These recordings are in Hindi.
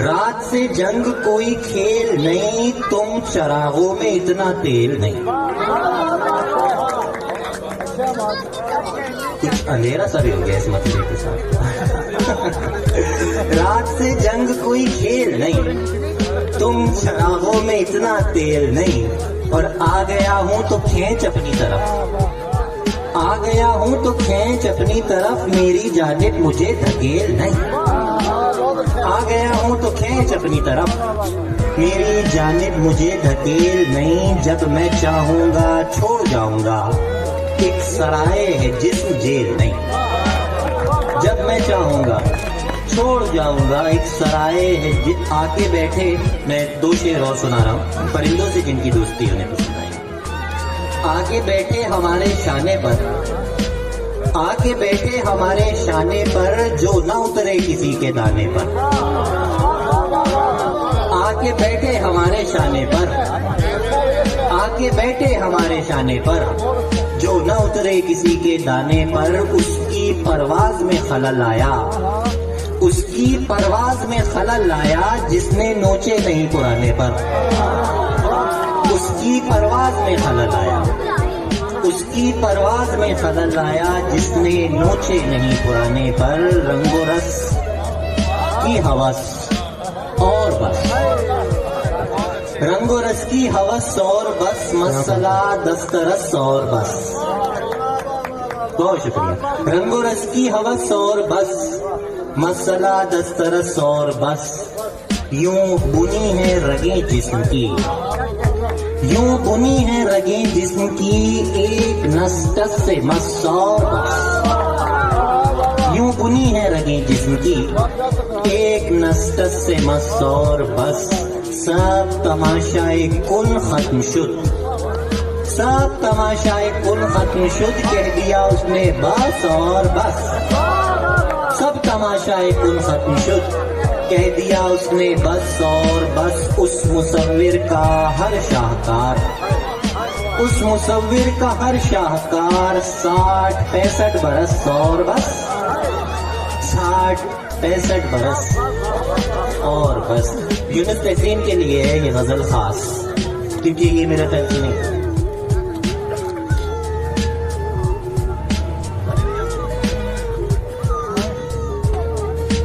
रात से जंग कोई खेल नहीं, तुम चरागों में इतना तेल नहीं। कुछ अंधेरा सा भी हो गया इस मसले के साथ। रात से जंग कोई खेल नहीं, तुम चरागों में इतना तेल नहीं। और आ गया हूं तो खींच अपनी तरफ, आ गया हूं तो खींच अपनी तरफ, मेरी जानिब मुझे धकेल नहीं। आ गया हूं तो खींच अपनी तरफ, मेरी जानिब मुझे धकेल नहीं। जब मैं चाहूंगा छोड़ जाऊंगा, एक सराय है जिस्म जेल नहीं। जब मैं चाहूंगा छोड़ जाऊंगा, एक सराय है आके बैठे। मैं दो शेर और सुना रहा हूं, परिंदों से जिनकी दोस्ती उन्हें को सुनाई। आके बैठे हमारे शाने पर, आके बैठे हमारे शाने पर, जो न उतरे किसी के दाने पर। आके बैठे हमारे शाने पर, आके बैठे हमारे शाने पर, जो न उतरे किसी के दाने पर। उसकी परवाज में खलल आया, उसकी परवाज में खलल आया, जिसने नोचे नहीं पुराने पर। उसकी परवाज में खलल आया, उसकी परवाज में खलल आया, जिसने नोचे नहीं पुराने पर। रंगो रस की हवस और बस, रंगो रस की हवस और बस, मसला दस्तरस और बस। बहुत शुक्रिया। रंगो रस की हवस और बस, मसला दस्तरस और बस। यूं बुनी है रगें जिस्म की, यूं बुनी है रगें जिस्म की, एक नस्तस से मस और बस। यूं बुनी है रगें जिस्म की, एक नस्तस से मस और बस। सब तमाशाए कुन खत्म शुद, सब तमाशाए कुन खत्म शुद, कह दिया उसने बस और बस। सब तमाशाए कुन खत्म शुद, कह दिया उसने बस और बस। उस मुसव्विर का हर शाहकार, उस मुसव्विर का हर शाहकार, 60-65 बरस और बस, 60-65 बरस और बस। यूनुस तहसीन के लिए है ये गजल खास, क्योंकि ये मेरा ख्याल नहीं।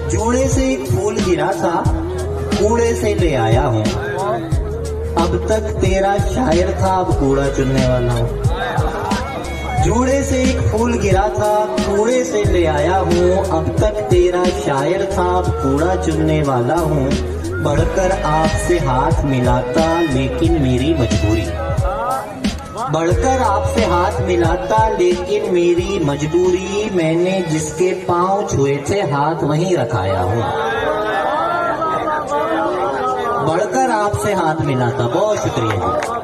जूड़े से एक फूल गिरा था, कूड़े से ले आया हूँ। अब तक तेरा शायर था, अब कूड़ा चुनने वाला हूँ। जूड़े से एक फूल गिरा था, कूड़े से ले आया हूँ। अब तक तेरा शायर था, अब कूड़ा चुनने वाला हूँ। बढ़कर आपसे हाथ मिलाता, लेकिन मेरी मजबूरी, बढ़कर आपसे हाथ मिलाता, लेकिन मेरी मजबूरी। मैंने जिसके पांव छुए थे, हाथ वहीं रखाया हूँ। बढ़कर आपसे हाथ मिलाता, बहुत शुक्रिया।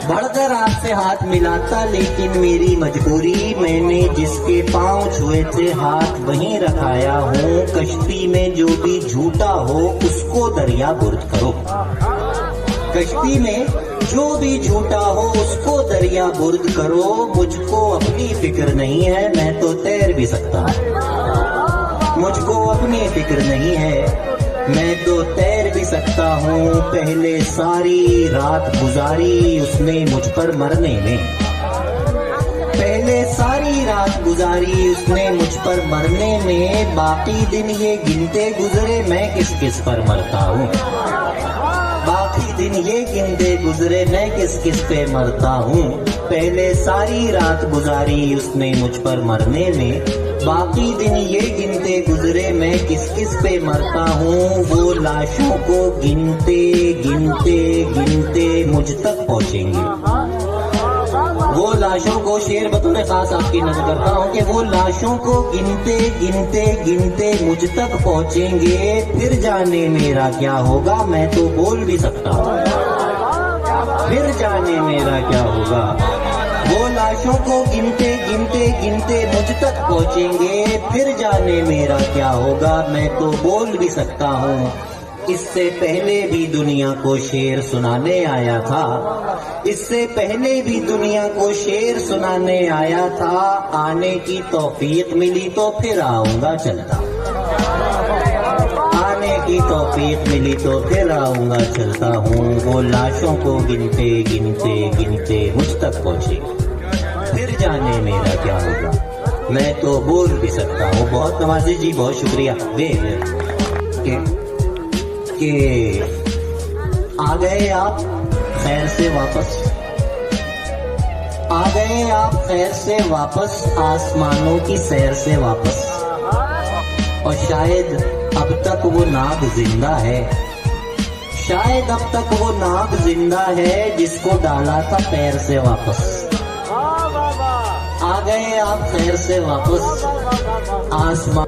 बढ़कर आपसे हाथ मिलाता, लेकिन मेरी मजबूरी। मैंने जिसके पांव छुए थे, हाथ वहीं रखाया हूँ। कश्ती में जो भी झूठा हो, उसको दरिया बुर्द करो। कश्ती में जो भी झूठा हो, उसको दरिया बुर्द करो। मुझको अपनी फिक्र नहीं है, मैं तो तैर भी सकता हूँ। मुझको अपनी फिक्र नहीं है, मैं तो तैर भी सकता हूँ। पहले सारी रात गुजारी उसने मुझ पर मरने में, पहले सारी रात गुजारी उसने मुझ पर मरने में। बाकी दिन ये गिनते गुजरे, मैं किस किस पर मरता हूँ। बाकी दिन ये गिनते गुजरे, मैं किस किस पे मरता हूँ। पहले सारी रात गुजारी उसने मुझ पर मरने में। बाकी दिन ये गिनते गुजरे, मैं किस किस पे मरता हूँ। वो लाशों को गिनते गिनते गिनते मुझ तक पहुँचेंगे। वो लाशों को, शेर बतौर खास आपकी नजर करता हूँ कि वो लाशों को गिनते गिनते गिनते मुझ तक पहुँचेंगे। फिर जाने मेरा क्या होगा, मैं तो बोल भी सकता हूँ। फिर जाने मेरा क्या होगा। वो लाशों को गिनते गिनते गिनते मुझ तक पहुँचेंगे। फिर जाने मेरा क्या होगा, मैं तो बोल भी सकता हूँ। इससे पहले भी दुनिया को शेर सुनाने आया था, इससे पहले भी दुनिया को शेर सुनाने आया था। आने की तौफीक मिली तो फिर आऊंगा चलता, आने की तौफीक आफियत मिली तो फिर आऊंगा चलता हूँ। वो लाशों को गिनते गिनते गिनते मुझ तक पहुँचे, फिर जाने मेरा क्या होगा। मैं तो बोल भी सकता हूँ। बहुत नवाजी जी, बहुत शुक्रिया। के आ गए आप खैर से वापस, आ गए आप खैर से वापस, आसमानों की सैर से वापस। और शायद अब तक वो नाग जिंदा है, शायद अब तक वो नाग जिंदा है जिसको डाला था पैर से वापस। आ गए आप खैर से वापस, आसमान